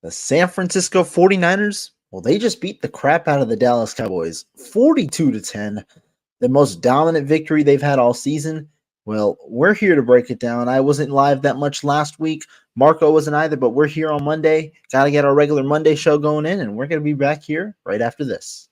The San Francisco 49ers, well, they just beat the crap out of the Dallas Cowboys 42-10, the most dominant victory they've had all season. Well, we're here to break it down. I wasn't live that much last week. Marco wasn't either, but we're here on Monday. Got to get our regular Monday show going in, and we're going to be back here right after this.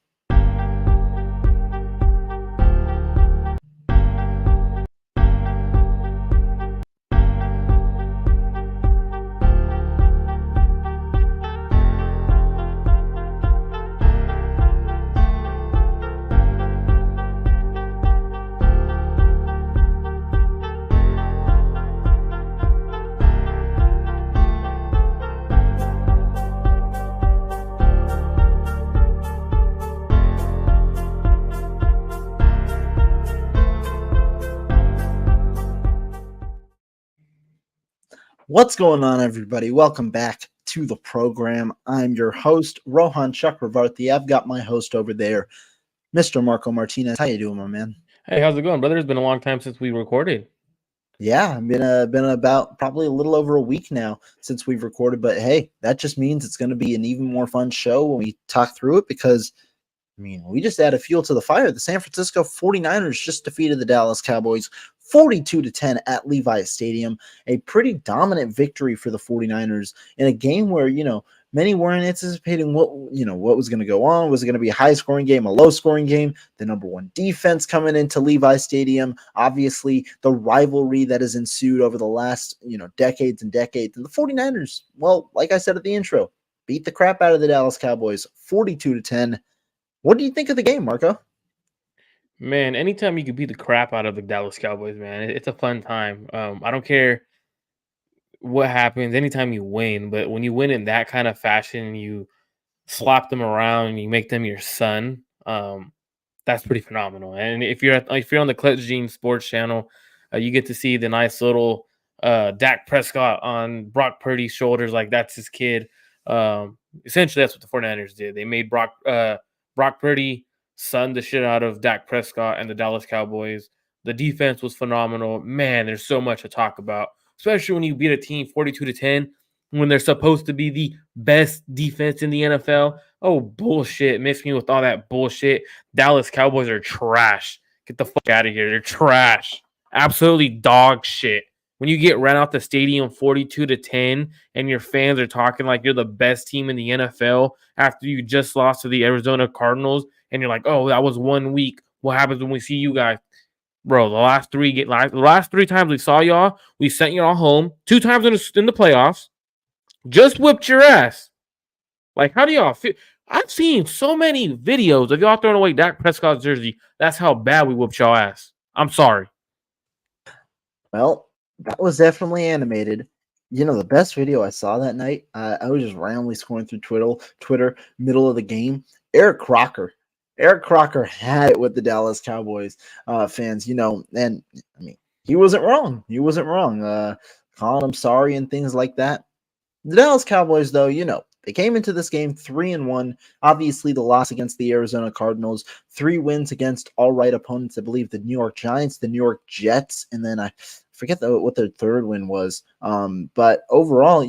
What's going on, everybody? Welcome back to the program. I'm your host, Rohan Chakravarthi. I've got my host over there, Mr. Marco Martinez. How you doing, my man? Hey, how's it going, brother? It's been a long time since we recorded. Yeah, been about probably a little over a week now since we've recorded, but hey, that just means it's going to be an even more fun show when we talk through it because, we just added fuel to the fire. The San Francisco 49ers just defeated the Dallas Cowboys 42-10 at Levi's Stadium, a pretty dominant victory for the 49ers in a game where, many weren't anticipating what was going to go on. Was it going to be a high-scoring game, a low-scoring game? The number one defense coming into Levi's Stadium. Obviously, the rivalry that has ensued over the last, decades and decades. And the 49ers, well, like I said at the intro, beat the crap out of the Dallas Cowboys 42-10. What do you think of the game, Marco? Man, anytime you can beat the crap out of the Dallas Cowboys, man, it's a fun time. I don't care what happens anytime you win, but when you win in that kind of fashion, you slap them around and you make them your son. That's pretty phenomenal. And if you're on the Clutch Gene Sports Channel, you get to see the nice little Dak Prescott on Brock Purdy's shoulders, like that's his kid. Essentially, that's what the 49ers did. They made Brock Purdy son the shit out of Dak Prescott and the Dallas Cowboys. The defense was phenomenal. Man, there's so much to talk about, especially when you beat a team 42-10 when they're supposed to be the best defense in the NFL. Oh, bullshit. Miss me with all that bullshit. Dallas Cowboys are trash. Get the fuck out of here. They're trash. Absolutely dog shit. When you get run out the stadium 42-10 and your fans are talking like you're the best team in the NFL after you just lost to the Arizona Cardinals and you're like, oh, that was 1 week. What happens when we see you guys? Bro, the last three times we saw y'all, we sent y'all home 2 times in the playoffs. Just whipped your ass. Like, how do y'all feel? I've seen so many videos of y'all throwing away Dak Prescott's jersey. That's how bad we whipped y'all ass. I'm sorry. Well, that was definitely animated. The best video I saw that night, I was just randomly scrolling through Twitter, middle of the game. Eric Crocker had it with the Dallas Cowboys fans, and he wasn't wrong. Calling them sorry and things like that. The Dallas Cowboys, though, they came into this game 3-1. Obviously, the loss against the Arizona Cardinals, 3 wins against all right opponents. I believe the New York Giants, the New York Jets, and then I forget what their third win was. But overall,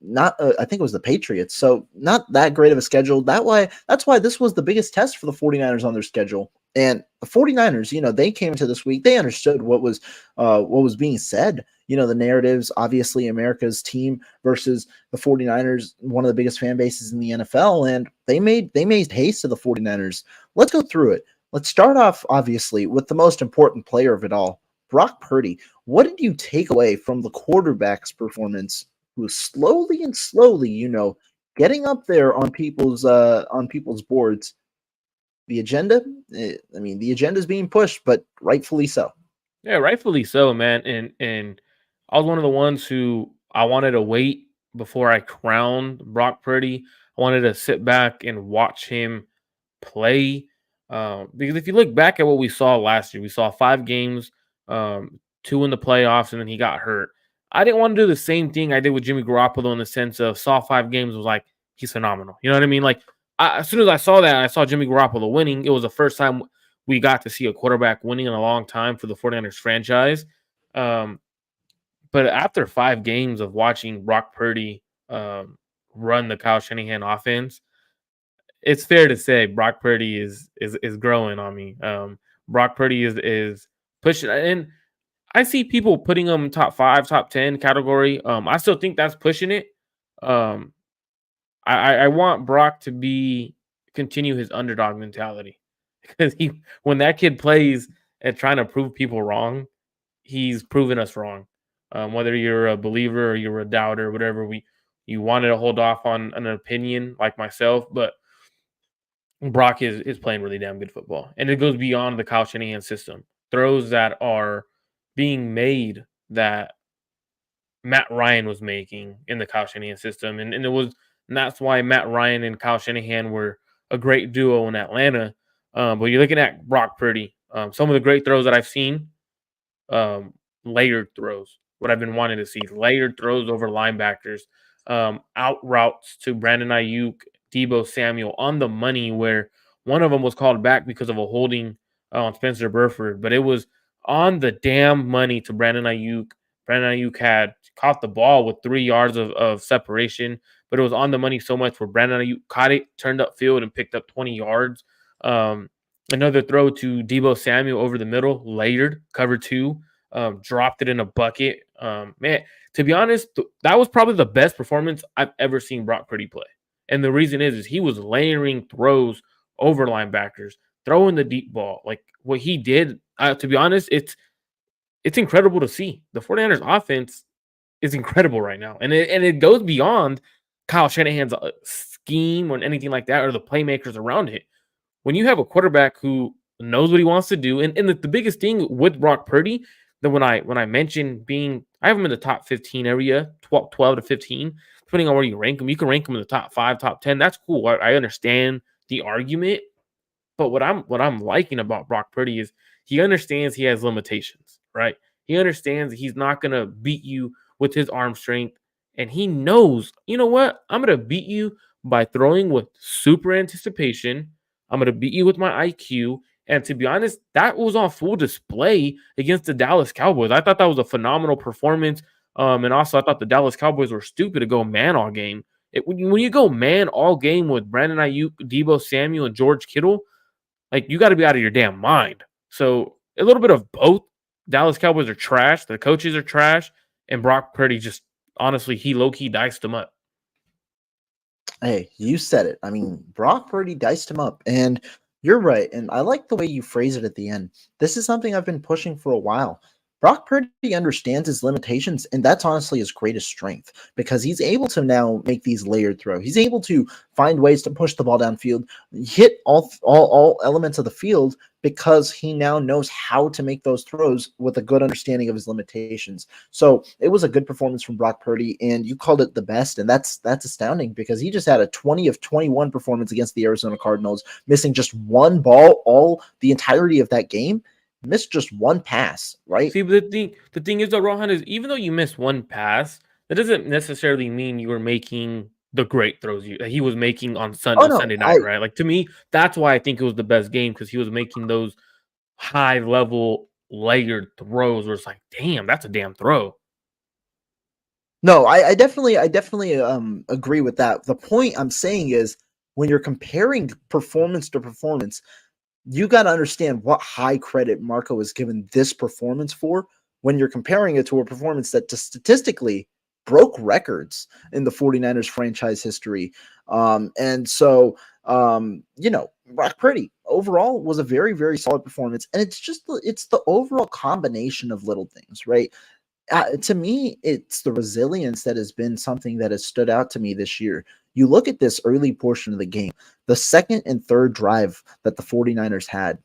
not I think it was the Patriots. So not that great of a schedule. That's why this was the biggest test for the 49ers on their schedule. And the 49ers, they came into this week, they understood what was being said. The narratives, obviously America's team versus the 49ers, one of the biggest fan bases in the NFL, and they made haste to the 49ers. Let's go through it. Let's start off, obviously, with the most important player of it all, Brock Purdy. What did you take away from the quarterback's performance, who was slowly, getting up there on people's boards? The agenda, the agenda is being pushed, but rightfully so. Yeah, rightfully so, man. And I was one of the ones who I wanted to wait before I crowned Brock Purdy. I wanted to sit back and watch him play. Because if you look back at what we saw last year, we saw 5 games, 2 in the playoffs, and then he got hurt. I didn't want to do the same thing I did with Jimmy Garoppolo in the sense of saw 5 games, was like, he's phenomenal. You know what I mean? Like, as soon as I saw that, I saw Jimmy Garoppolo winning. It was the first time we got to see a quarterback winning in a long time for the 49ers franchise. But after 5 games of watching Brock Purdy run the Kyle Shanahan offense, it's fair to say Brock Purdy is growing on me. Brock Purdy is pushing, and I see people putting him top 5, top 10 category. I still think that's pushing it. Um, I want Brock to continue his underdog mentality because when that kid plays and trying to prove people wrong, he's proven us wrong. Whether you're a believer or you're a doubter, whatever you wanted to hold off on an opinion like myself, but Brock is playing really damn good football, and it goes beyond the Kyle Shanahan system. Throws that are being made that Matt Ryan was making in the Kyle Shanahan system, and that's why Matt Ryan and Kyle Shanahan were a great duo in Atlanta. But you're looking at Brock Purdy. Some of the great throws that I've seen, layered throws. What I've been wanting to see, layered throws over linebackers, out routes to Brandon Ayuk, Debo Samuel on the money, where one of them was called back because of a holding on Spencer Burford, but it was on the damn money to Brandon Ayuk. Brandon Ayuk had caught the ball with 3 yards of separation, but it was on the money so much where Brandon Ayuk caught it, turned up field, and picked up 20 yards. Another throw to Debo Samuel over the middle, layered, cover 2, dropped it in a bucket. Man, to be honest, that was probably the best performance I've ever seen Brock Purdy play. And the reason is he was layering throws over linebackers, throwing the deep ball. Like what he did, to be honest, it's incredible to see. The 49ers offense is incredible right now. And it goes beyond Kyle Shanahan's scheme or anything like that, or the playmakers around it. When you have a quarterback who knows what he wants to do, and the biggest thing with Brock Purdy, that when I mentioned I have him in the top 15 area, 12 to 15, depending on where you rank him. You can rank him in the top 5, top 10. That's cool. I understand the argument. But what I'm liking about Brock Purdy is he understands he has limitations, right? He understands he's not gonna beat you with his arm strength, and he knows, you know what? I'm gonna beat you by throwing with super anticipation. I'm gonna beat you with my IQ. And to be honest, that was on full display against the Dallas Cowboys. I thought that was a phenomenal performance. And also I thought the Dallas Cowboys were stupid to go man all game. When you go man all game with Brandon Ayuk, Debo Samuel, and George Kittle, like, you got to be out of your damn mind. So a little bit of both. Dallas Cowboys are trash. The coaches are trash. And Brock Purdy just, honestly, he low-key diced them up. Hey, you said it. I mean, Brock Purdy diced him up. And you're right. And I like the way you phrase it at the end. This is something I've been pushing for a while. Brock Purdy understands his limitations, and that's honestly his greatest strength because he's able to now make these layered throws. He's able to find ways to push the ball downfield, hit all elements of the field because he now knows how to make those throws with a good understanding of his limitations. So it was a good performance from Brock Purdy, and you called it the best, and that's astounding because he just had a 20 of 21 performance against the Arizona Cardinals, missing just one ball all the entirety of that game. Missed just one pass, right? See, but the thing is, though, Rohan, is even though you missed one pass, that doesn't necessarily mean you were making the great throws he was making on Sunday night, right? Like, to me, that's why I think it was the best game, because he was making those high level layered throws where it's like, damn, that's a damn throw. No, I definitely agree with that. The point I'm saying is when you're comparing performance to performance, you got to understand what high credit Marco is given this performance for when you're comparing it to a performance that statistically broke records in the 49ers franchise history. And so, Brock Purdy overall was a very, very solid performance. And it's the overall combination of little things, right? To me, it's the resilience that has been something that has stood out to me this year. You look at this early portion of the game, the second and third drive that the 49ers had,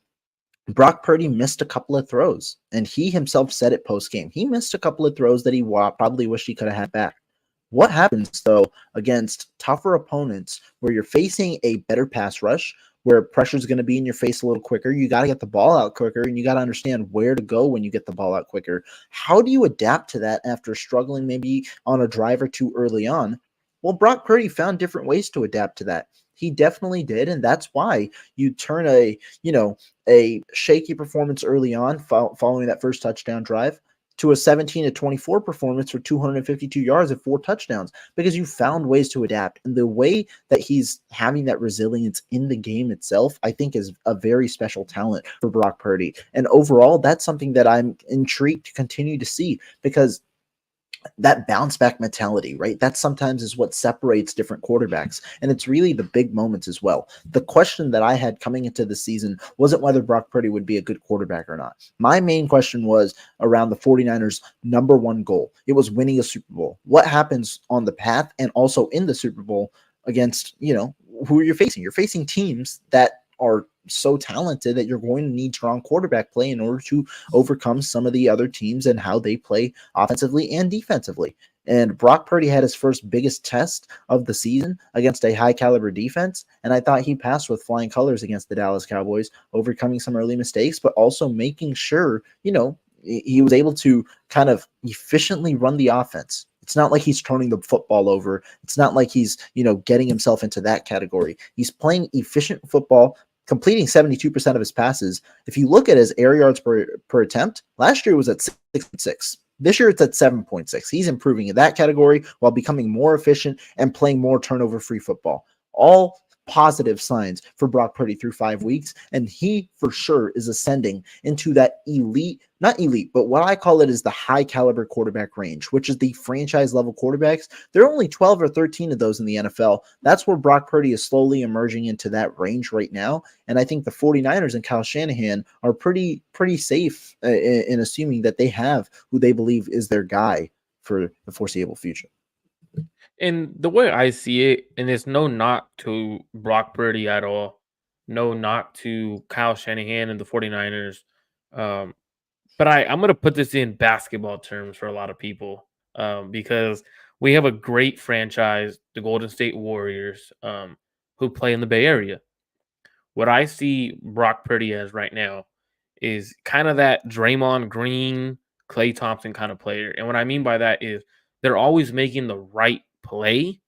Brock Purdy missed a couple of throws, and he himself said it post-game. He missed a couple of throws that he probably wished he could have had back. What happens, though, against tougher opponents where you're facing a better pass rush, where pressure is going to be in your face a little quicker? You got to get the ball out quicker, and you got to understand where to go when you get the ball out quicker. How do you adapt to that after struggling maybe on a drive or two early on? Well, Brock Purdy found different ways to adapt to that. He definitely did, and that's why you turn a shaky performance early on following that first touchdown drive to a 17-24 performance for 252 yards and 4 touchdowns, because you found ways to adapt. And the way that he's having that resilience in the game itself, I think is a very special talent for Brock Purdy. And overall, that's something that I'm intrigued to continue to see, because that bounce back mentality, right? That sometimes is what separates different quarterbacks. And it's really the big moments as well. The question that I had coming into the season wasn't whether Brock Purdy would be a good quarterback or not. My main question was around the 49ers' number one goal. It was winning a Super Bowl. What happens on the path and also in the Super Bowl against, who you're facing? You're facing teams that are so talented that you're going to need strong quarterback play in order to overcome some of the other teams and how they play offensively and defensively. And Brock Purdy had his first biggest test of the season against a high caliber defense. And I thought he passed with flying colors against the Dallas Cowboys, overcoming some early mistakes, but also making sure, he was able to kind of efficiently run the offense. It's not like he's turning the football over. It's not like he's, getting himself into that category. He's playing efficient football, completing 72% of his passes. If you look at his air yards per attempt, last year it was at 6.6. This year it's at 7.6. He's improving in that category while becoming more efficient and playing more turnover-free football. All positive signs for Brock Purdy through 5 weeks, and he for sure is ascending into that not elite, but what I call it is the high caliber quarterback range, which is the franchise level quarterbacks. There are only 12 or 13 of those in the NFL. That's where Brock Purdy is slowly emerging into that range right now, and I think the 49ers and Kyle Shanahan are pretty safe in assuming that they have who they believe is their guy for the foreseeable future. And the way I see it, and it's no knock to Brock Purdy at all, no knock to Kyle Shanahan and the 49ers. But I'm going to put this in basketball terms for a lot of people, because we have a great franchise, the Golden State Warriors, who play in the Bay Area. What I see Brock Purdy as right now is kind of that Draymond Green, Klay Thompson kind of player. And what I mean by that is they're always making the right play.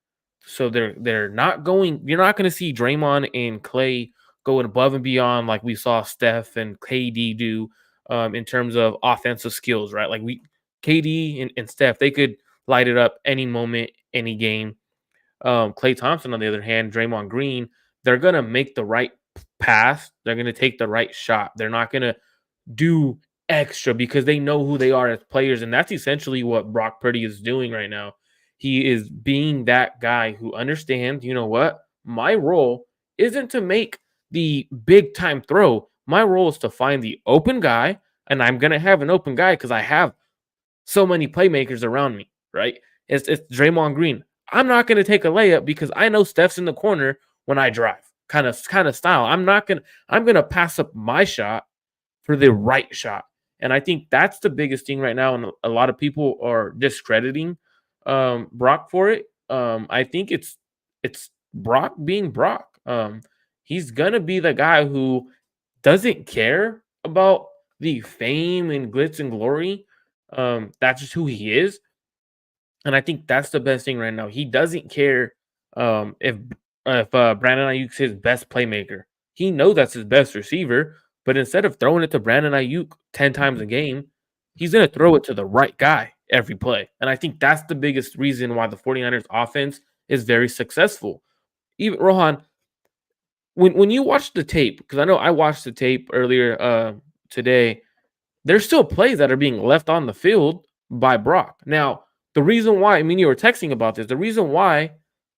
So they're not going, you're not going to see Draymond and Klay going above and beyond like we saw Steph and KD do, in terms of offensive skills, right? Like KD and Steph, they could light it up any moment, any game. Klay Thompson, on the other hand, Draymond Green, they're going to make the right pass. They're going to take the right shot. They're not going to do extra because they know who they are as players. And that's essentially what Brock Purdy is doing right now. He is being that guy who understands, you know what? My role isn't to make the big time throw. My role is to find the open guy, and I'm going to have an open guy because I have so many playmakers around me, right? It's Draymond Green. I'm not going to take a layup because I know Steph's in the corner when I drive. Kind of style. I'm going to pass up my shot for the right shot. And I think that's the biggest thing right now. And a lot of people are discrediting Brock for it. I think it's Brock being Brock. He's going to be the guy who doesn't care about the fame and glitz and glory. That's just who he is. And I think that's the best thing right now. He doesn't care if Brandon Ayuk's his best playmaker. He knows that's his best receiver, but instead of throwing it to Brandon Ayuk 10 times a game, he's going to throw it to the right guy every play. And I think that's the biggest reason why the 49ers offense is very successful. Even Rohan, when you watch the tape, because I know I watched the tape earlier today, there's still plays that are being left on the field by Brock. Now, the reason why, you were texting about this, the reason why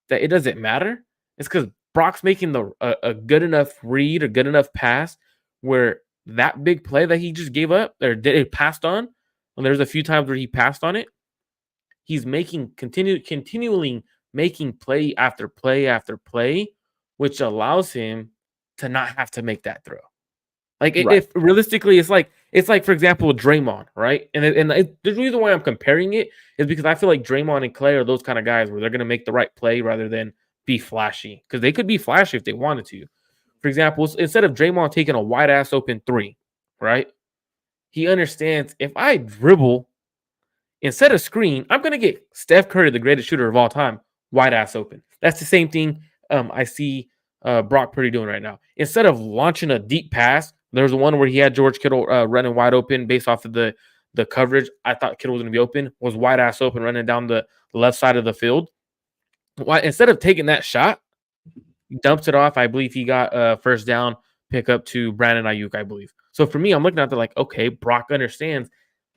that it doesn't matter is because Brock's making a good enough read, a good enough pass where that big play that he just gave up or did it passed on, and there's a few times where he passed on it, he's continually making play after play after play, which allows him to not have to make that throw. Like if realistically, it's like for example, Draymond, right? And the reason why I'm comparing it is because I feel like Draymond and Klay are those kind of guys where they're gonna make the right play rather than be flashy, because they could be flashy if they wanted to. For example, instead of Draymond taking a wide ass open three, right? He understands if I dribble instead of screen, I'm gonna get Steph Curry, the greatest shooter of all time, wide ass open. That's the same thing I see Brock Purdy doing right now. Instead of launching a deep pass, there's one where he had George Kittle running wide open based off of the the coverage, I thought Kittle was going to be open, was wide ass open running down the left side of the field. Why instead of taking that shot, he dumps it off. I believe he got a first down pick up to Brandon Ayuk, I believe. So for me, I'm looking at it like, okay, Brock understands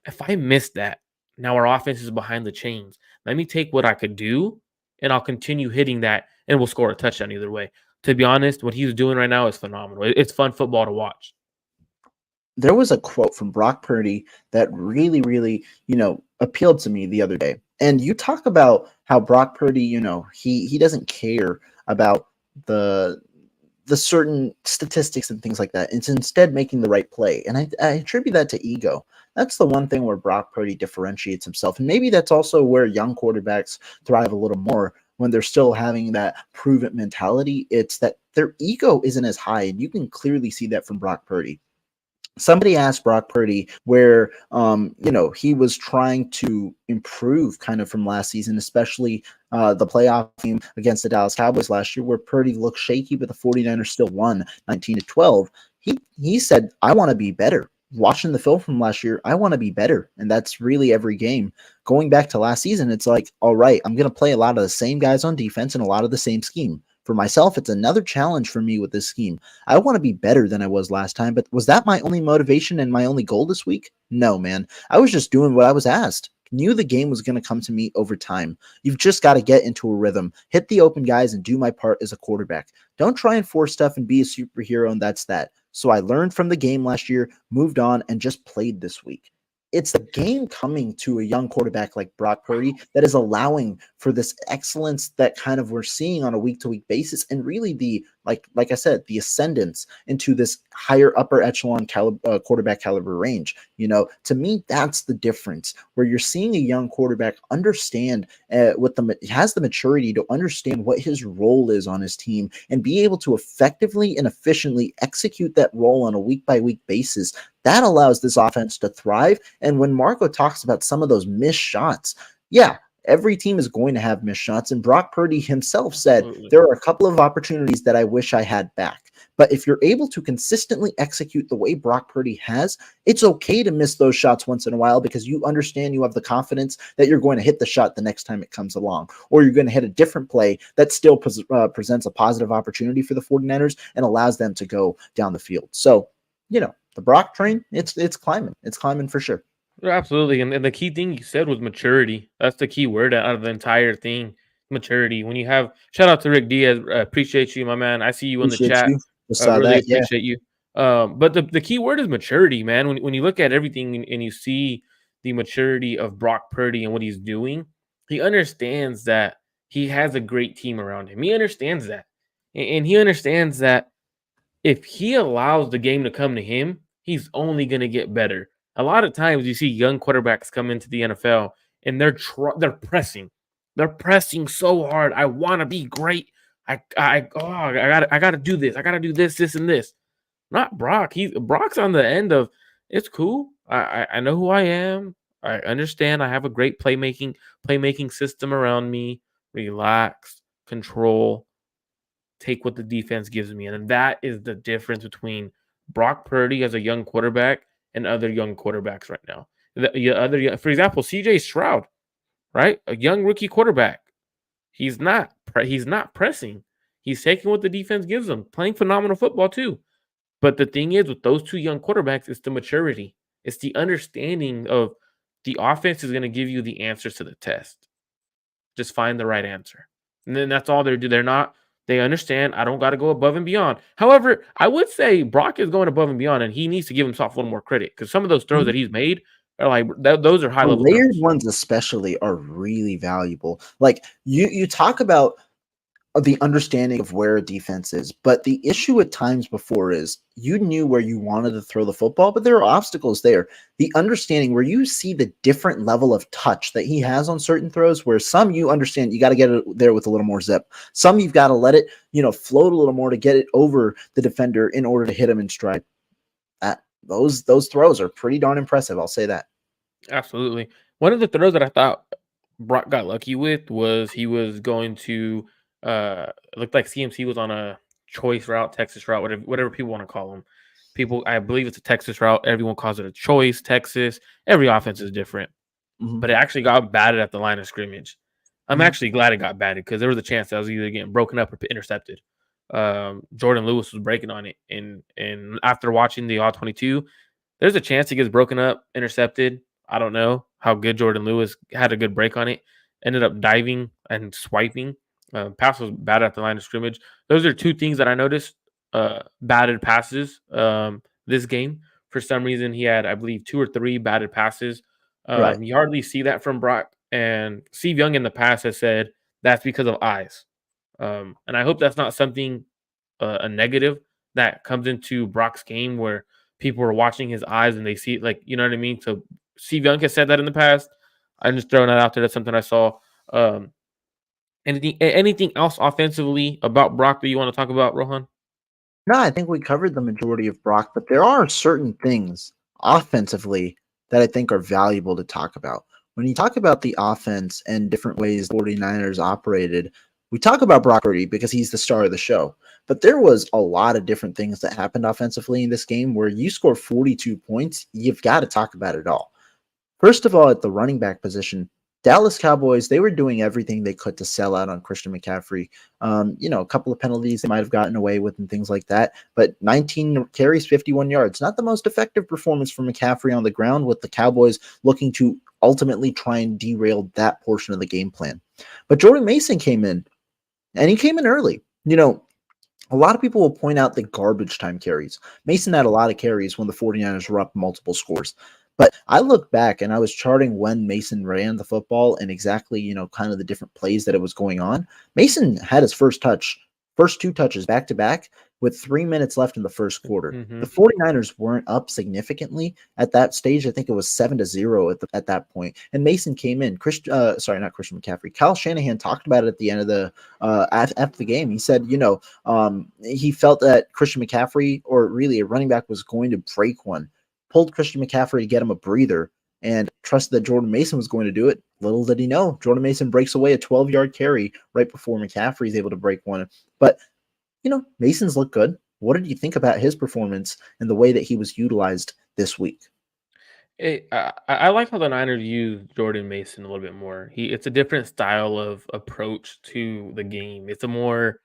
if I miss that, now our offense is behind the chains. Let me take what I could do and I'll continue hitting that and we'll score a touchdown either way. To be honest, what he's doing right now is phenomenal. It's fun football to watch. There was a quote from Brock Purdy that really, really, appealed to me the other day. And you talk about how Brock Purdy, he doesn't care about the certain statistics and things like that. It's instead making the right play. And I attribute that to ego. That's the one thing where Brock Purdy differentiates himself. And maybe that's also where young quarterbacks thrive a little more when they're still having that prove it mentality. It's that their ego isn't as high. And you can clearly see that from Brock Purdy. Somebody asked Brock Purdy where, he was trying to improve kind of from last season, especially the playoff game against the Dallas Cowboys last year, where Purdy looked shaky, but the 49ers still won 19-12. He said, I want to be better. Watching the film from last year, I want to be better. And that's really every game. Going back to last season, it's like, all right, I'm going to play a lot of the same guys on defense and a lot of the same scheme. For myself, it's another challenge for me with this scheme. I want to be better than I was last time, but was that my only motivation and my only goal this week? No, man. I was just doing what I was asked. Knew the game was going to come to me over time. You've just got to get into a rhythm, hit the open guys, and do my part as a quarterback. Don't try and force stuff and be a superhero, and that's that. So I learned from the game last year, moved on, and just played this week. It's the game coming to a young quarterback like Brock Purdy that is allowing for this excellence that kind of we're seeing on a week-to-week basis, and really the like I said, the ascendance into this higher upper echelon quarterback caliber range. To me, that's the difference where you're seeing a young quarterback understand has the maturity to understand what his role is on his team and be able to effectively and efficiently execute that role on a week-by-week basis. That allows this offense to thrive. And when Marco talks about some of those missed shots, yeah, every team is going to have missed shots. And Brock Purdy himself said, there are a couple of opportunities that I wish I had back. But if you're able to consistently execute the way Brock Purdy has, it's okay to miss those shots once in a while because you understand you have the confidence that you're going to hit the shot the next time it comes along, or you're going to hit a different play that still presents a positive opportunity for the 49ers and allows them to go down the field. So, the Brock train, it's climbing. It's climbing for sure. Absolutely. And the key thing you said was maturity. That's the key word out of the entire thing. Maturity. When you have shout out to Rick Diaz, appreciate you, my man. I see you in the Appreciate chat. you. Just saw Really that. Yeah. appreciate you. But the key word is maturity, man. When you look at everything and you see the maturity of Brock Purdy and what he's doing, he understands that he has a great team around him. He understands that. And he understands that if he allows the game to come to him, he's only going to get better. A lot of times you see young quarterbacks come into the NFL and they're pressing. They're pressing so hard. I want to be great. I got to do this. I got to do this, this, and this. Not Brock. Brock's on the end of it's cool. I know who I am. I understand. I have a great playmaking system around me. Relax, control, take what the defense gives me. And that is the difference between Brock Purdy as a young quarterback and other young quarterbacks right now. For example, CJ Stroud, right? A young rookie quarterback. He's not pressing. He's taking what the defense gives him, playing phenomenal football too. But the thing is with those two young quarterbacks, it's the maturity. It's the understanding of the offense is going to give you the answers to the test. Just find the right answer. And then that's all they do. They understand I don't got to go above and beyond. However, I would say Brock is going above and beyond, and he needs to give himself a little more credit because some of those throws that he's made are like those are high The level layered throws. ones especially are really valuable. Like you talk about the understanding of where a defense is, but the issue at times before is you knew where you wanted to throw the football, but there are obstacles there. The understanding where you see the different level of touch that he has on certain throws, where some you understand you got to get it there with a little more zip. Some you've got to let it, float a little more to get it over the defender in order to hit him in stride. Those throws are pretty darn impressive. I'll say that. Absolutely. One of the throws that I thought Brock got lucky with was he was going to it looked like CMC was on a choice route, Texas route, whatever people want to call him. I believe it's a Texas route. Everyone calls it a choice, Texas. Every offense is different. Mhm. But it actually got batted at the line of scrimmage. I'm Mhm. actually glad it got batted because there was a chance that was either getting broken up or intercepted. Jordan Lewis was breaking on it, and after watching the All-22, there's a chance he gets broken up, intercepted. I don't know how good Jordan Lewis had a good break on it. Ended up diving and swiping. Pass was bad at the line of scrimmage. Those are two things that I noticed. Batted passes this game. For some reason, he had, I believe, 2 or 3 batted passes. Right. You hardly see that from Brock. And Steve Young in the past has said that's because of eyes. And I hope that's not something a negative that comes into Brock's game where people are watching his eyes and they see like you know what I mean. So Steve Young has said that in the past. I'm just throwing that out there. That's something I saw. Um, anything else offensively about Brock that you want to talk about, Rohan? No, I think we covered the majority of Brock, but there are certain things offensively that I think are valuable to talk about. When you talk about the offense and different ways the 49ers operated, we talk about Brock Purdy because he's the star of the show. But there was a lot of different things that happened offensively in this game where you score 42 points, you've got to talk about it all. First of all, at the running back position, Dallas Cowboys, they were doing everything they could to sell out on Christian McCaffrey. A couple of penalties they might have gotten away with and things like that. But 19 carries, 51 yards. Not the most effective performance for McCaffrey on the ground, with the Cowboys looking to ultimately try and derail that portion of the game plan. But Jordan Mason came in, and he came in early. A lot of people will point out the garbage time carries. Mason had a lot of carries when the 49ers were up multiple scores. But I look back and I was charting when Mason ran the football and exactly, kind of the different plays that it was going on. Mason had his first 2 touches back to back with 3 minutes left in the first quarter. Mm-hmm. The 49ers weren't up significantly at that stage. I think it was 7-0 at that point. And Mason came in. Not Christian McCaffrey. Kyle Shanahan talked about it at the end of the after the game. He said, he felt that Christian McCaffrey, or really a running back, was going to break one. Pulled Christian McCaffrey to get him a breather and trusted that Jordan Mason was going to do it. Little did he know, Jordan Mason breaks away a 12-yard carry right before McCaffrey is able to break one. But, Mason's looked good. What did you think about his performance and the way that he was utilized this week? I like how the Niners use Jordan Mason a little bit more. It's a different style of approach to the game. It's a more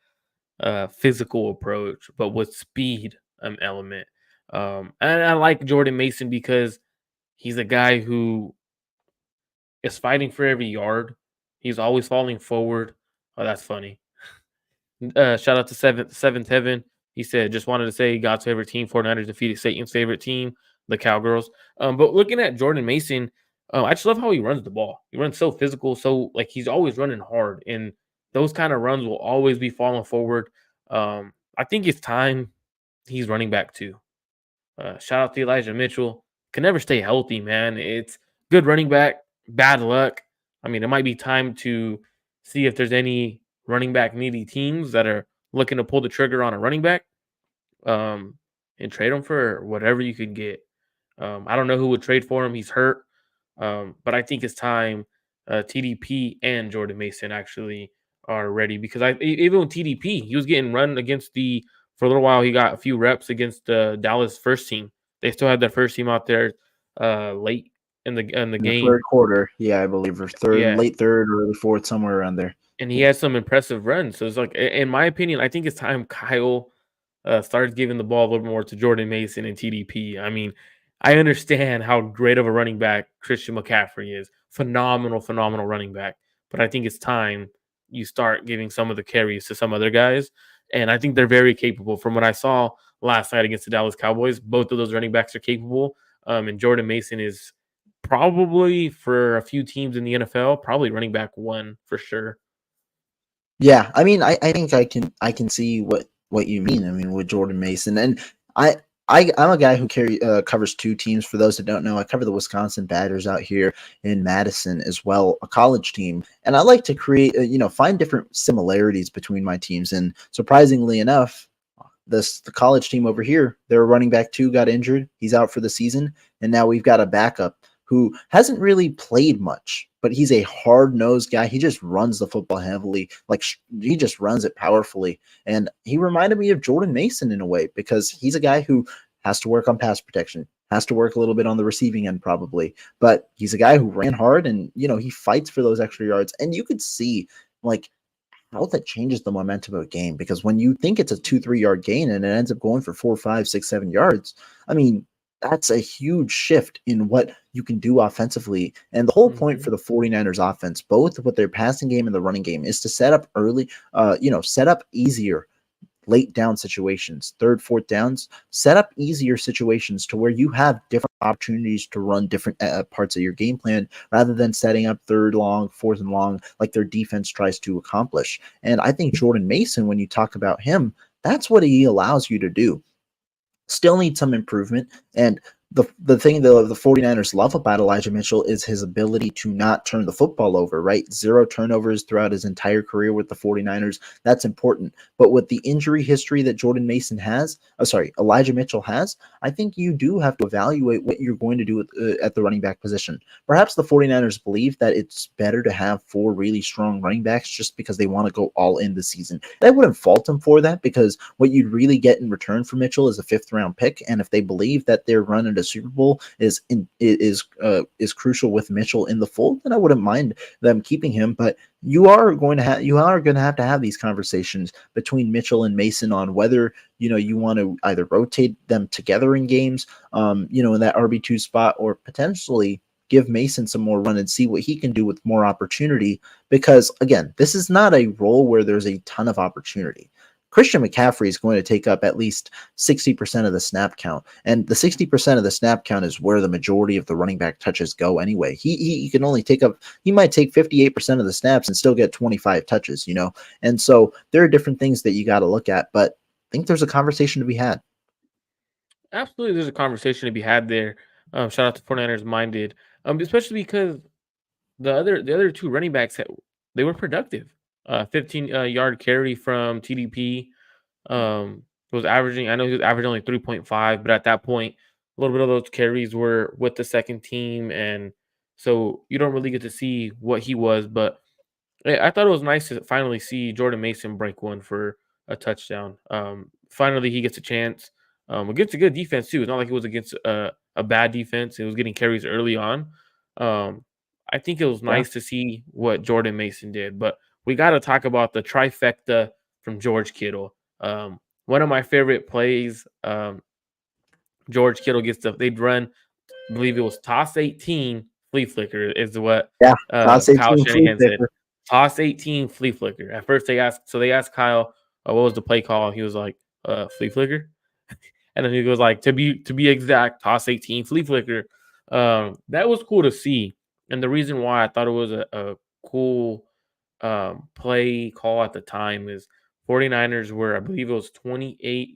physical approach, but with speed element. And I like Jordan Mason because he's a guy who is fighting for every yard. He's always falling forward. Oh, that's funny. Shout out to Seventh Heaven. He said, just wanted to say God's favorite team, 49ers defeated Satan's favorite team, the Cowgirls. But looking at Jordan Mason, I just love how he runs the ball. He runs so physical, so like he's always running hard. And those kind of runs will always be falling forward. I think it's time he's running back too. Shout out to Elijah Mitchell. Can never stay healthy, man. It's good running back, bad luck. I mean, it might be time to see if there's any running back needy teams that are looking to pull the trigger on a running back, um, and trade him for whatever you could get. I don't know who would trade for him. He's hurt. But I think it's time TDP and Jordan Mason actually are ready because even with TDP, he was getting run against for a little while. He got a few reps against the Dallas first team. They still had their first team out there late in the In the game. third quarter, yeah, I believe, or Yeah, late third or early fourth, somewhere around there. and he had some impressive runs. So it's like, in my opinion, I think it's time Kyle starts giving the ball a little more to Jordan Mason and TDP. I mean, I understand how great of a running back Christian McCaffrey is. Phenomenal, phenomenal running back. But I think it's time you start giving some of the carries to some other guys. And I think they're very capable. From what I saw last night against the Dallas Cowboys, both of those running backs are capable. And Jordan Mason is probably, for a few teams in the NFL, probably running back 1 for sure. Yeah, I mean, I think I can see what you mean. I mean, with Jordan Mason, and I I'm a guy who covers 2 teams. For those that don't know, I cover the Wisconsin Badgers out here in Madison as well, a college team, and I like to create find different similarities between my teams. And surprisingly enough, the college team over here, their running back 2 got injured. He's out for the season, and now we've got a backup who hasn't really played much, but he's a hard-nosed guy. He just runs the football heavily, like he just runs it powerfully. And he reminded me of Jordan Mason in a way because he's a guy who has to work on pass protection, has to work a little bit on the receiving end probably. But he's a guy who ran hard and, he fights for those extra yards. And you could see, like, how that changes the momentum of a game, because when you think it's a 2-3 yard gain and it ends up going for 4, 5, 6, 7 yards, I mean, that's a huge shift in what you can do offensively. And the whole point for the 49ers offense, both with their passing game and the running game, is to set up early, set up easier late down situations, third, fourth downs, set up easier situations to where you have different opportunities to run different parts of your game plan, rather than setting up third long, fourth and long, like their defense tries to accomplish. And I think Jordan Mason, when you talk about him, that's what he allows you to do. Still need some improvement. And the thing the 49ers love about Elijah Mitchell is his ability to not turn the football over, right? 0 turnovers throughout his entire career with the 49ers. That's important. But with the injury history that Elijah Mitchell has, I think you do have to evaluate what you're going to do at the running back position. Perhaps the 49ers believe that it's better to have 4 really strong running backs just because they want to go all in this season. I wouldn't fault them for that, because what you'd really get in return for Mitchell is a 5th-round pick. And if they believe that they're running a Super Bowl is crucial with Mitchell in the fold, then I wouldn't mind them keeping him. But you are going to have these conversations between Mitchell and Mason on whether you want to either rotate them together in games, in that RB2 spot, or potentially give Mason some more run and see what he can do with more opportunity. Because again, this is not a role where there's a ton of opportunity. Christian McCaffrey is going to take up at least 60% of the snap count. And the 60% of the snap count is where the majority of the running back touches go anyway. He can only he might take 58% of the snaps and still get 25 touches, And so there are different things that you got to look at, but I think there's a conversation to be had. Absolutely, there's a conversation to be had there. Shout out to 49ers minded, especially because the other 2 running backs, they were productive. 15 yard carry from TDP. Was averaging. I know he was averaging only 3.5, but at that point, a little bit of those carries were with the second team, and so you don't really get to see what he was. But I thought it was nice to finally see Jordan Mason break one for a touchdown. Finally, he gets a chance against a good defense too. It's not like it was against a bad defense. It was getting carries early on. I think it was nice to see what Jordan Mason did. But we got to talk about the trifecta from George Kittle. One of my favorite plays. George Kittle they'd run, I believe it was toss 18, flea flicker is what toss 18, Kyle Shanahan said. flicker. Toss 18, flea flicker. At first they asked Kyle, what was the play call? He was like, flea flicker. And then he goes like, to be exact, toss 18, flea flicker. That was cool to see. And the reason why I thought it was a cool play call at the time is 49ers were, I believe it was 28-10.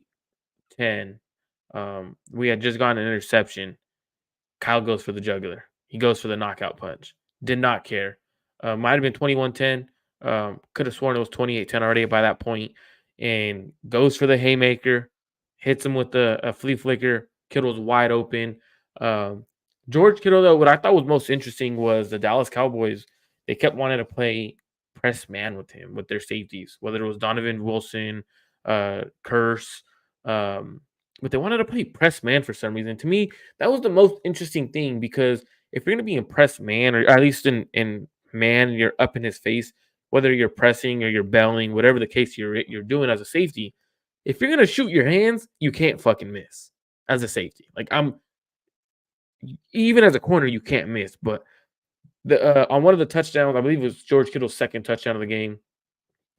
We had just gotten an interception. Kyle goes for the jugular. He goes for the knockout punch. Did not care. Might have been 21-10. Could have sworn it was 28-10 already by that point. And goes for the haymaker. Hits him with a flea flicker. Kittle's wide open. George Kittle, though, what I thought was most interesting was the Dallas Cowboys. They kept wanting to play press man with him, with their safeties, whether it was Donovan Wilson, Curse, but they wanted to play press man for some reason. To me, that was the most interesting thing, because if you're going to be in press man, or at least in man, you're up in his face, whether you're pressing or you're belling, whatever the case you're doing as a safety, if you're going to shoot your hands, you can't fucking miss as a safety. Like, even as a corner, you can't miss. But on one of the touchdowns, I believe it was George Kittle's second touchdown of the game,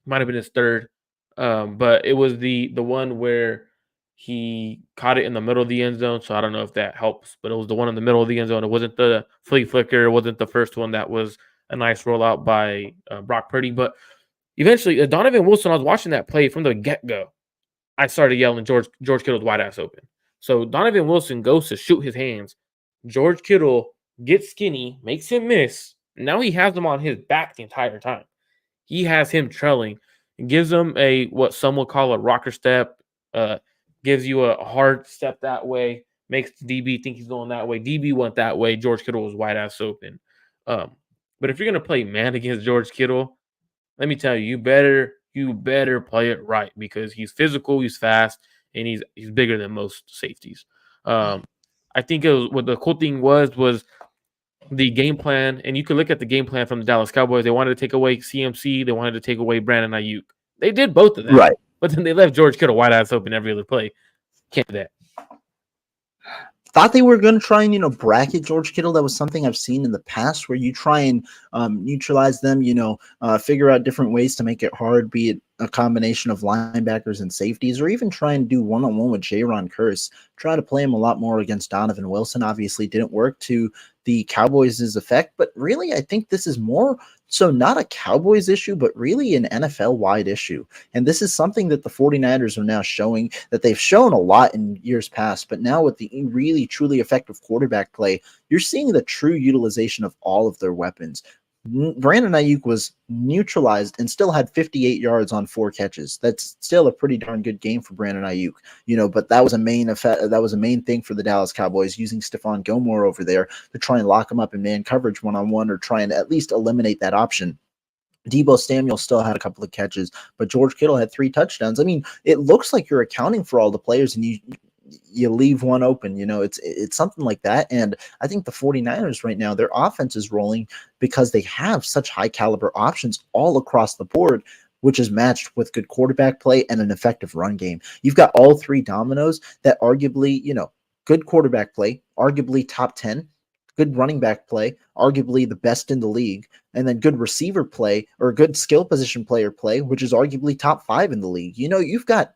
might have been his third, but it was the one where he caught it in the middle of the end zone. So I don't know if that helps, but it was the one in the middle of the end zone. It wasn't the flea flicker. It wasn't the first one. That was a nice rollout by Brock Purdy. But eventually, Donovan Wilson, I was watching that play from the get-go. I started yelling, George Kittle's wide ass open. So Donovan Wilson goes to shoot his hands. George Kittle gets skinny, makes him miss. Now he has him on his back the entire time. He has him trailing and gives him what some will call a rocker step, gives you a hard step that way, makes the DB think he's going that way. DB went that way. George Kittle was wide ass open. But if you're going to play man against George Kittle, let me tell you, you better play it right, because he's physical, he's fast, and he's bigger than most safeties. I think it was what the cool thing was the game plan, and you could look at the game plan from the Dallas Cowboys. They wanted to take away CMC, they wanted to take away Brandon Ayuk. They did both of that, Right. but then they left George Kittle wide ass open every other play. Can't do that. Thought they were going to try and bracket George Kittle. That was something I've seen in the past, where you try and neutralize them. Figure out different ways to make it hard, be it a combination of linebackers and safeties, or even try and do one-on-one with Jaron Curse. Try to play him a lot more against Donovan Wilson. Obviously, didn't work to the Cowboys' effect, but really, I think this is more so not a Cowboys issue, but really an NFL-wide issue. And this is something that the 49ers are now showing, that they've shown a lot in years past, but now with the really, truly effective quarterback play, you're seeing the true utilization of all of their weapons. Brandon Ayuk was neutralized and still had 58 yards on 4 catches. That's still a pretty darn good game for Brandon Ayuk, but that was a main effect. That was a main thing for the Dallas Cowboys, using Stephon Gilmore over there to try and lock him up in man coverage one-on-one, or try and at least eliminate that option. Deebo Samuel still had a couple of catches, but George Kittle had 3 touchdowns. I mean, it looks like you're accounting for all the players, and you leave one open. It's something like that. And I think the 49ers right now, their offense is rolling because they have such high caliber options all across the board, which is matched with good quarterback play and an effective run game. You've got all 3 dominoes that arguably, good quarterback play, arguably top 10, good running back play, arguably the best in the league, and then good receiver play or good skill position player play, which is arguably top 5 in the league. You've got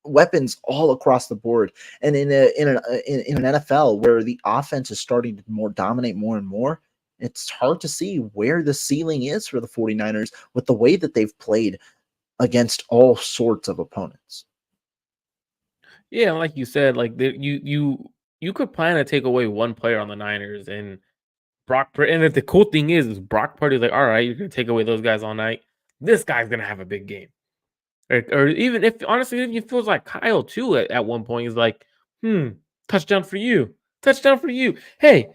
weapons all across the board, and in an NFL where the offense is starting to dominate more and more, it's hard to see where the ceiling is for the 49ers with the way that they've played against all sorts of opponents. Yeah, like you said, like you could plan to take away one player on the Niners, and Brock Purdy. And if the cool thing is Brock Purdy's like, all right, you're gonna take away those guys all night. This guy's gonna have a big game. Or even if honestly, it feels like Kyle too at one point. He's like, touchdown for you. Touchdown for you. Hey,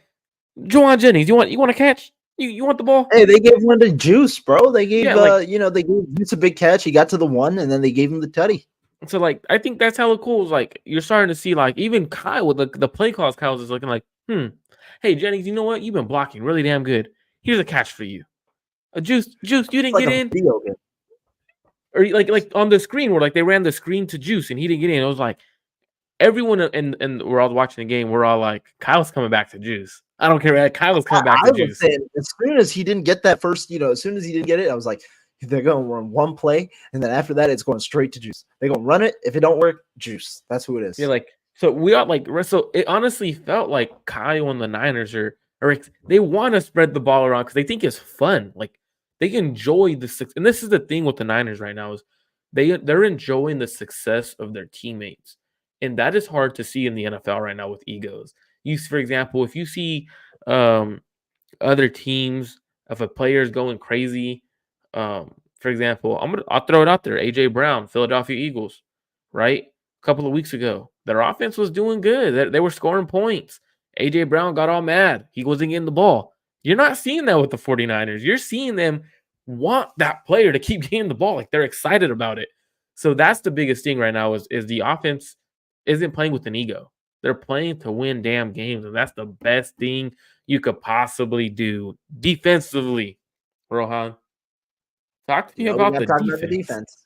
Juwan Jennings, you want a catch? You want the ball? Hey, they gave one to Juice, bro. They gave Yeah, they gave Juice a big catch. He got to the one, and then they gave him the tutty. So like I think that's hella cool. Is like you're starting to see like even Kyle with the play calls, Kyle's is looking like, hey Jennings, you know what? You've been blocking really damn good. Here's a catch for you. Juice, you didn't get in. Video game. Or like on the screen where like they ran the screen to Juice and he didn't get in. It was like everyone and we're all watching the game. We're all like, Kyle's coming back to Juice. I don't care. Kyle's coming back to Juice. Saying, as soon as he didn't get that first, as soon as he didn't get it, I was like, they're going to run one play, and then after that, it's going straight to Juice. They're going to run it. If it don't work, Juice. That's who it is. Yeah, like so we are like so. It honestly felt like Kyle and the Niners are they want to spread the ball around because they think it's fun. Like they enjoy the success, and this is the thing with the Niners right now is they're enjoying the success of their teammates, and that is hard to see in the NFL right now with egos. For example, if you see other teams, if a player is going crazy. For example, I'll throw it out there. AJ Brown, Philadelphia Eagles, right? A couple of weeks ago, their offense was doing good. They were scoring points. AJ Brown got all mad. He wasn't getting the ball. You're not seeing that with the 49ers. You're seeing them want that player to keep getting the ball. Like they're excited about it. So that's the biggest thing right now is the offense isn't playing with an ego. They're playing to win damn games. And that's the best thing you could possibly do defensively, Rohan. Talk to me about the defense.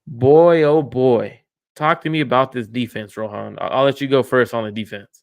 Boy, oh boy. Talk to me about this defense, Rohan. I'll let you go first on the defense.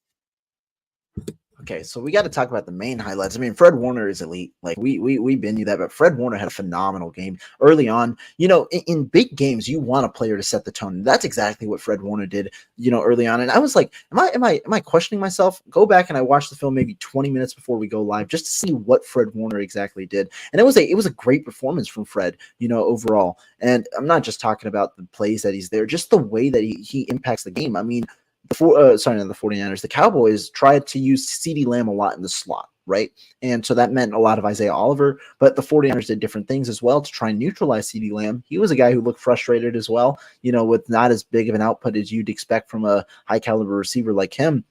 Okay, so we got to talk about the main highlights. I mean, Fred Warner is elite. Like we knew that, but Fred Warner had a phenomenal game early on. In big games, you want a player to set the tone. That's exactly what Fred Warner did. Early on, and I was like, am I questioning myself? Go back and I watched the film maybe 20 minutes before we go live just to see what Fred Warner exactly did. And it was a great performance from Fred. Overall, and I'm not just talking about the plays that he's there, just the way that he impacts the game. I mean. The 49ers, the Cowboys tried to use CeeDee Lamb a lot in the slot, right? And so that meant a lot of Isaiah Oliver, but the 49ers did different things as well to try and neutralize CeeDee Lamb. He was a guy who looked frustrated as well, with not as big of an output as you'd expect from a high caliber receiver like him.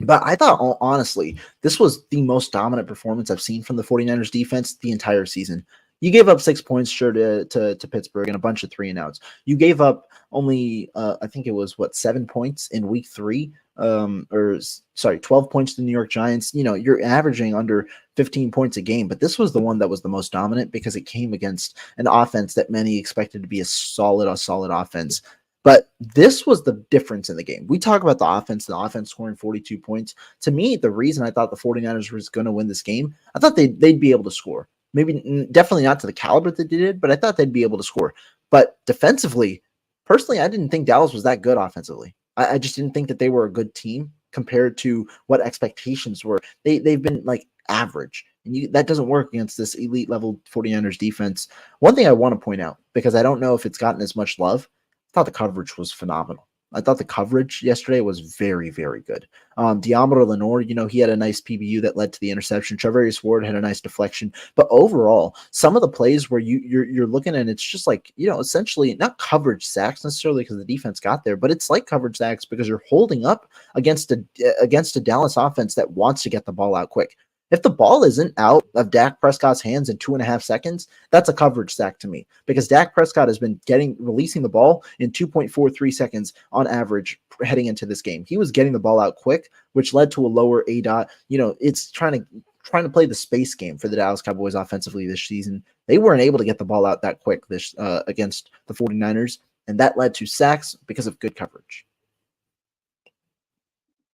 But I thought, honestly, this was the most dominant performance I've seen from the 49ers defense the entire season. You gave up 6 points, sure, to Pittsburgh and a bunch of 3-and-outs. You gave up only, I think it was, 7 points in week 3 12 points to the New York Giants. You're averaging under 15 points a game, but this was the one that was the most dominant because it came against an offense that many expected to be a solid offense. But this was the difference in the game. We talk about the offense scoring 42 points. To me, the reason I thought the 49ers was going to win this game, I thought they'd be able to score. Maybe definitely not to the caliber that they did, but I thought they'd be able to score. But defensively, personally, I didn't think Dallas was that good offensively. I just didn't think that they were a good team compared to what expectations were. They've been like average, and that doesn't work against this elite level 49ers defense. One thing I want to point out, because I don't know if it's gotten as much love, I thought the coverage was phenomenal. I thought the coverage yesterday was very, very good. Deommodore Lenoir, he had a nice PBU that led to the interception. Charvarius Ward had a nice deflection. But overall, some of the plays where you're looking at, it's just like, essentially not coverage sacks necessarily because the defense got there, but it's like coverage sacks because you're holding up against a Dallas offense that wants to get the ball out quick. If the ball isn't out of Dak Prescott's hands in 2.5 seconds, that's a coverage sack to me because Dak Prescott has been releasing the ball in 2.43 seconds on average heading into this game. He was getting the ball out quick, which led to a lower ADOT. It's trying to play the space game for the Dallas Cowboys offensively this season. They weren't able to get the ball out that quick this against the 49ers, and that led to sacks because of good coverage.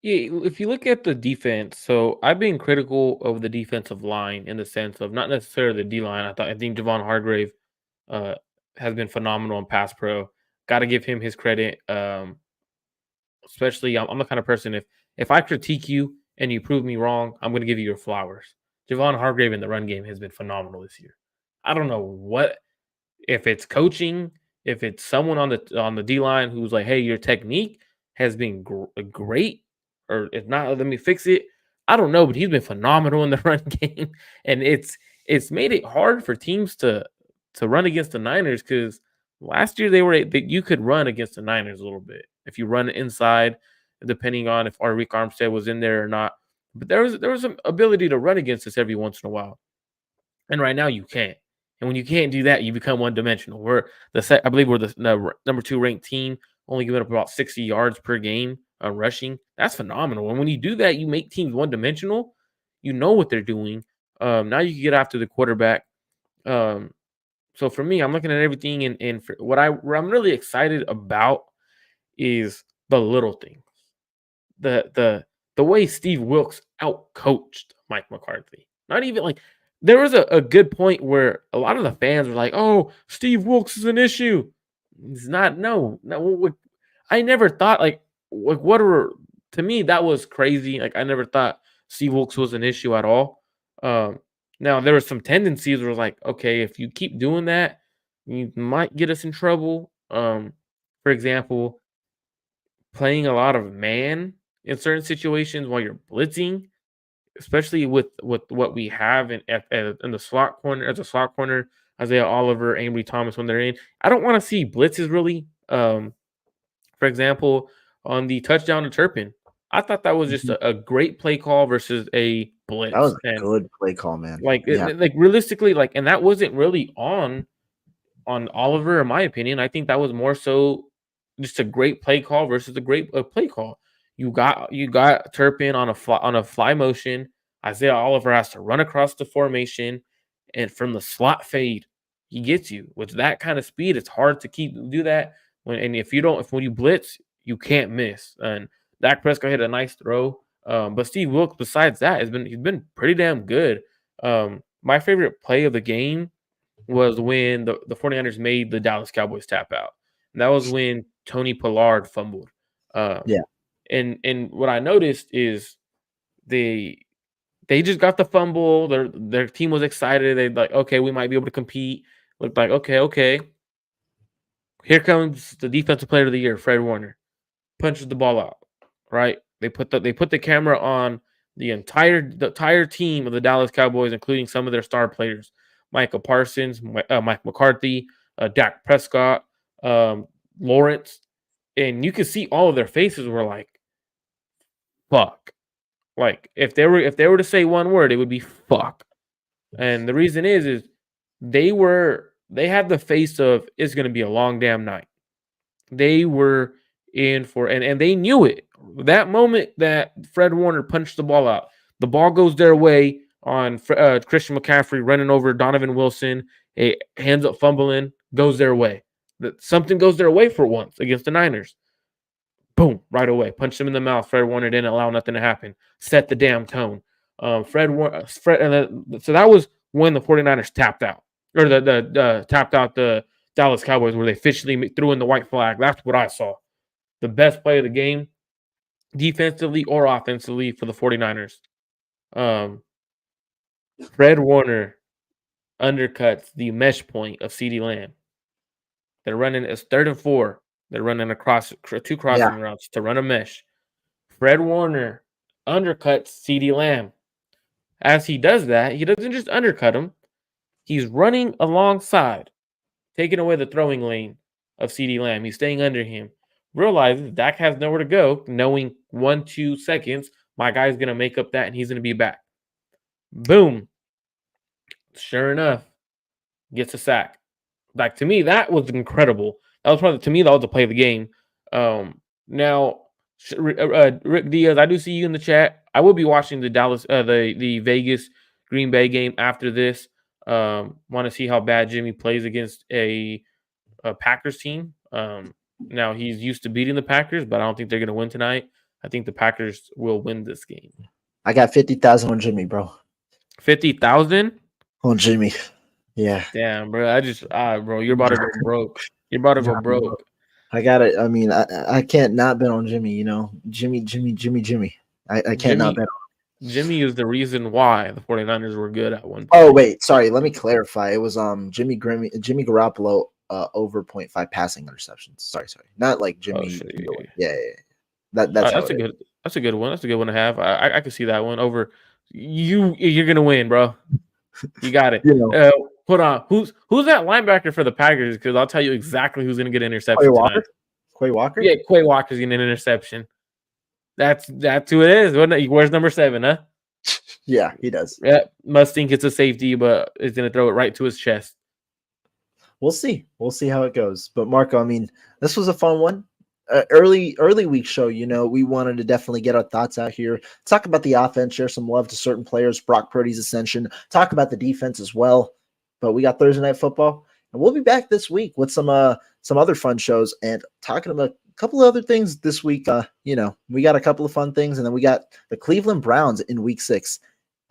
Yeah, if you look at the defense, so I've been critical of the defensive line in the sense of not necessarily the D line. I think Javon Hargrave has been phenomenal in pass pro. Got to give him his credit. Especially, I'm the kind of person if I critique you and you prove me wrong, I'm going to give you your flowers. Javon Hargrave in the run game has been phenomenal this year. I don't know if it's coaching, if it's someone on the D line who's like, hey, your technique has been great. Or if not, let me fix it. I don't know, but he's been phenomenal in the run game, and it's made it hard for teams to run against the Niners because last year you could run against the Niners a little bit if you run inside, depending on if Rick Armstead was in there or not. But there was some ability to run against us every once in a while, and right now you can't. And when you can't do that, you become one dimensional. I believe we're the number 2 ranked team, only giving up about 60 yards per game. Rushing, that's phenomenal. And when you do that, you make teams one-dimensional. You know what they're doing. Now you can get after the quarterback. So for me, I'm looking at everything, and what I'm really excited about is the little things. The way Steve Wilks outcoached Mike McCarthy. Not even like there was a good point where a lot of the fans were like, "Oh, Steve Wilks is an issue." It's not. No. I never thought to me that was crazy. Like I never thought Steve Wilks was an issue at all. Now there were some tendencies where like, okay, if you keep doing that, you might get us in trouble. For example, playing a lot of man in certain situations while you're blitzing, especially with what we have in the slot corner as a slot corner, Isaiah Oliver, Ambry Thomas when they're in. I don't want to see blitzes really. For example, on the touchdown to Turpin, I thought that was just a great play call versus a blitz. That was a good play call, man. Like realistically, and that wasn't really on Oliver, in my opinion. I think that was more so just a great play call versus a great play call. You got Turpin on a fly motion. Isaiah Oliver has to run across the formation, and from the slot fade, he gets you with that kind of speed. It's hard to do that when you blitz, you can't miss. And Dak Prescott hit a nice throw, but Steve Wilks, besides that, he's been pretty damn good. My favorite play of the game was when the 49ers made the Dallas Cowboys tap out. And that was when Tony Pollard fumbled. Yeah. And what I noticed is they just got the fumble. Their team was excited. They like, okay, we might be able to compete. Looked like, okay. Here comes the defensive player of the year, Fred Warner. Punches the ball out. Right? They put the camera on the entire team of the Dallas Cowboys, including some of their star players. Michael Parsons, Mike McCarthy, Dak Prescott, Lawrence, and you could see all of their faces were like, "Fuck!" Like if they were to say one word, it would be "fuck." And the reason is they had the face of it's going to be a long damn night. They were in for and they knew it That moment that Fred Warner punched the ball out, the ball goes their way on Christian McCaffrey running over Donovan Wilson. It hands up fumbling, goes their way. Something goes their way for once against the Niners. Boom, right away. Punched him in the mouth. Fred Warner didn't allow nothing to happen. Set the damn tone. So that was when the 49ers tapped out. Or the tapped out the Dallas Cowboys where they officially threw in the white flag. That's what I saw. The best play of the game, defensively or offensively, for the 49ers. Fred Warner undercuts the mesh point of CeeDee Lamb. They're running as 3rd and 4. They're running across 2 crossing routes to run a mesh. Fred Warner undercuts CeeDee Lamb. As he does that, he doesn't just undercut him. He's running alongside, taking away the throwing lane of CeeDee Lamb. He's staying under him. Realizes Dak has nowhere to go, knowing 1-2 seconds, my guy's going to make up that and he's going to be back. Boom. Sure enough, gets a sack. Like, to me, that was incredible. That was probably, to me, that was the play of the game. Now, Rick Diaz, I do see you in the chat. I will be watching the the Vegas Green Bay game after this. Want to see how bad Jimmy plays against a Packers team. Now, he's used to beating the Packers, but I don't think they're going to win tonight. I think the Packers will win this game. I got 50,000 on Jimmy, bro. 50,000 on Jimmy. Yeah. Damn, bro. Bro, you're about to go broke. You're about to go broke. I got it. I mean, I can't not bet on Jimmy. You know, Jimmy. I can't not bet on. Jimmy is the reason why the 49ers were good at one point. Oh wait, sorry. Let me clarify. It was Jimmy Garoppolo over 0.5 passing interceptions. Sorry, not like Jimmy. Yeah. That's a good one. That's a good one to have. I can see that one over. You're gonna win, bro. You got it. Hold on. Who's that linebacker for the Packers? Because I'll tell you exactly who's gonna get an interception tonight. Quay Walker. Yeah, Quay Walker's getting an interception. That's who it is. Where's number 7, huh? Yeah, he does. Yeah, must think it's a safety, but is going to throw it right to his chest. We'll see. We'll see how it goes. But Marco, I mean, this was a fun one. Early week show, we wanted to definitely get our thoughts out here. Talk about the offense, share some love to certain players, Brock Purdy's ascension, talk about the defense as well. But we got Thursday Night Football, and we'll be back this week with some other fun shows and talking about a couple of other things this week. We got a couple of fun things, and then we got the Cleveland Browns in week 6.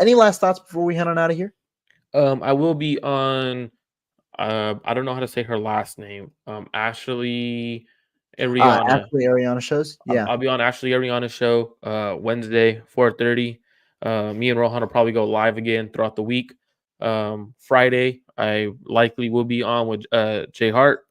Any last thoughts before we head on out of here? I will be on, I don't know how to say her last name. Ashley Ariana. Ashley Ariana shows. Yeah. I'll be on Ashley Ariana's show Wednesday, 4:30. Me and Rohan will probably go live again throughout the week. Friday, I likely will be on with Jay Hart.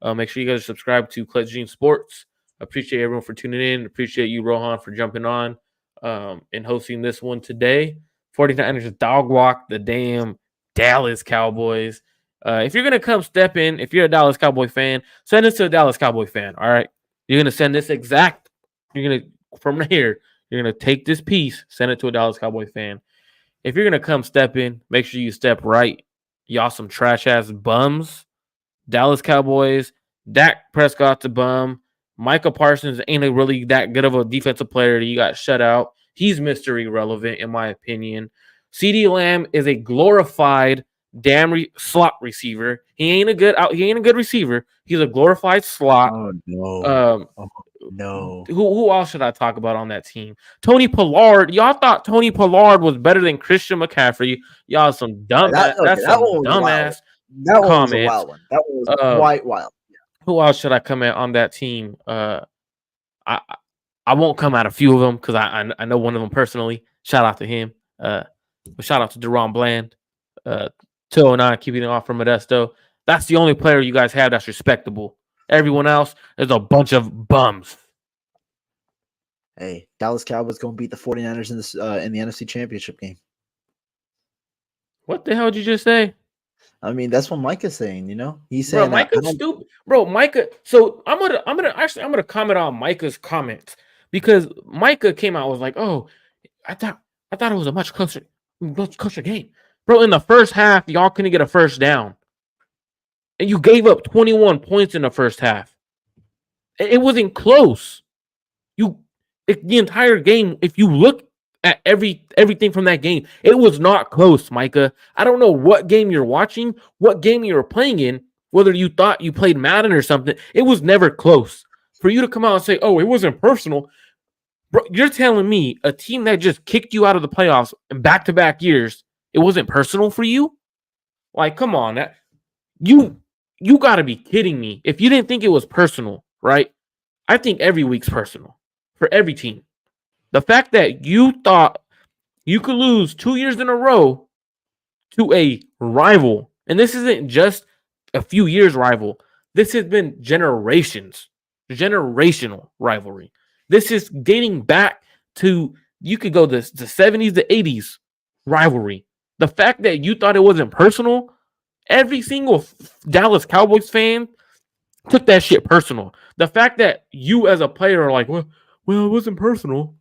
Make sure you guys subscribe to Clutch Gene Sports. Appreciate everyone for tuning in. Appreciate you, Rohan, for jumping on and hosting this one today. 49ers dog walk the damn Dallas Cowboys. If you're going to come step in, if you're a Dallas Cowboy fan, send this to a Dallas Cowboy fan, all right? You're going to send this from here, you're going to take this piece, send it to a Dallas Cowboy fan. If you're going to come step in, make sure you step right. Y'all some trash-ass bums. Dallas Cowboys, Dak Prescott's a bum. Micah Parsons ain't really that good of a defensive player. You got shut out. He's Mr. Irrelevant, in my opinion. CeeDee Lamb is a glorified slot receiver. He ain't a good receiver. He's a glorified slot. Oh no. No. Who else should I talk about on that team? Tony Pollard. Y'all thought Tony Pollard was better than Christian McCaffrey. Y'all some dumb. That's some dumbass. That one was a wild one. That one was quite wild. Yeah. Who else should I comment on that team? I won't come at a few of them because I know one of them personally. Shout out to him. Shout out to Deron Bland. 209 keeping it off from Modesto. That's the only player you guys have that's respectable. Everyone else is a bunch of bums. Hey, Dallas Cowboys going to beat the 49ers in the NFC Championship game. What the hell did you just say? I mean, that's what Micah's saying, He's saying, bro, Micah's stupid. Bro, Micah. So I'm gonna comment on Micah's comments because Micah came out and was like, "Oh, I thought it was a much closer game." Bro, in the first half, y'all couldn't get a first down. And you gave up 21 points in the first half. It wasn't close. The entire game, if you look at everything from that game, it was not close, Micah. I don't know what game you're watching, what game you were playing in, whether you thought you played Madden or something. It was never close. For you to come out and say, oh, it wasn't personal, bro, you're telling me a team that just kicked you out of the playoffs in back-to-back years, it wasn't personal for you? Like, come on. You got to be kidding me. If you didn't think it was personal, right? I think every week's personal for every team. The fact that you thought you could lose 2 years in a row to a rival, and this isn't just a few years rival. This has been generational rivalry. This is dating back to, you could go the 70s, the 80s rivalry. The fact that you thought it wasn't personal, every single Dallas Cowboys fan took that shit personal. The fact that you as a player are like, well, it wasn't personal.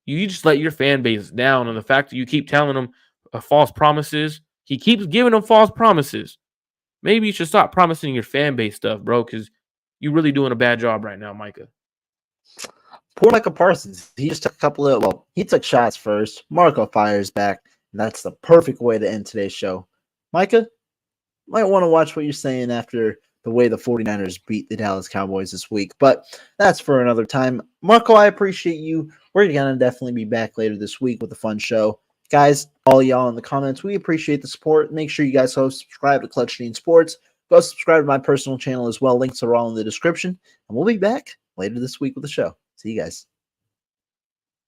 You just let your fan base down, and the fact that you keep telling them false promises, he keeps giving them false promises. Maybe you should stop promising your fan base stuff, bro, because you're really doing a bad job right now, Micah. Poor Micah Parsons. He just took a couple of, he took shots first. Marco fires back. And that's the perfect way to end today's show. Micah, might want to watch what you're saying after the way the 49ers beat the Dallas Cowboys this week. But that's for another time. Marco, I appreciate you. We're going to definitely be back later this week with a fun show. Guys, all y'all in the comments, we appreciate the support. Make sure you guys go subscribe to Clutch Gene Sports. Go subscribe to my personal channel as well. Links are all in the description. And we'll be back later this week with the show. See you guys.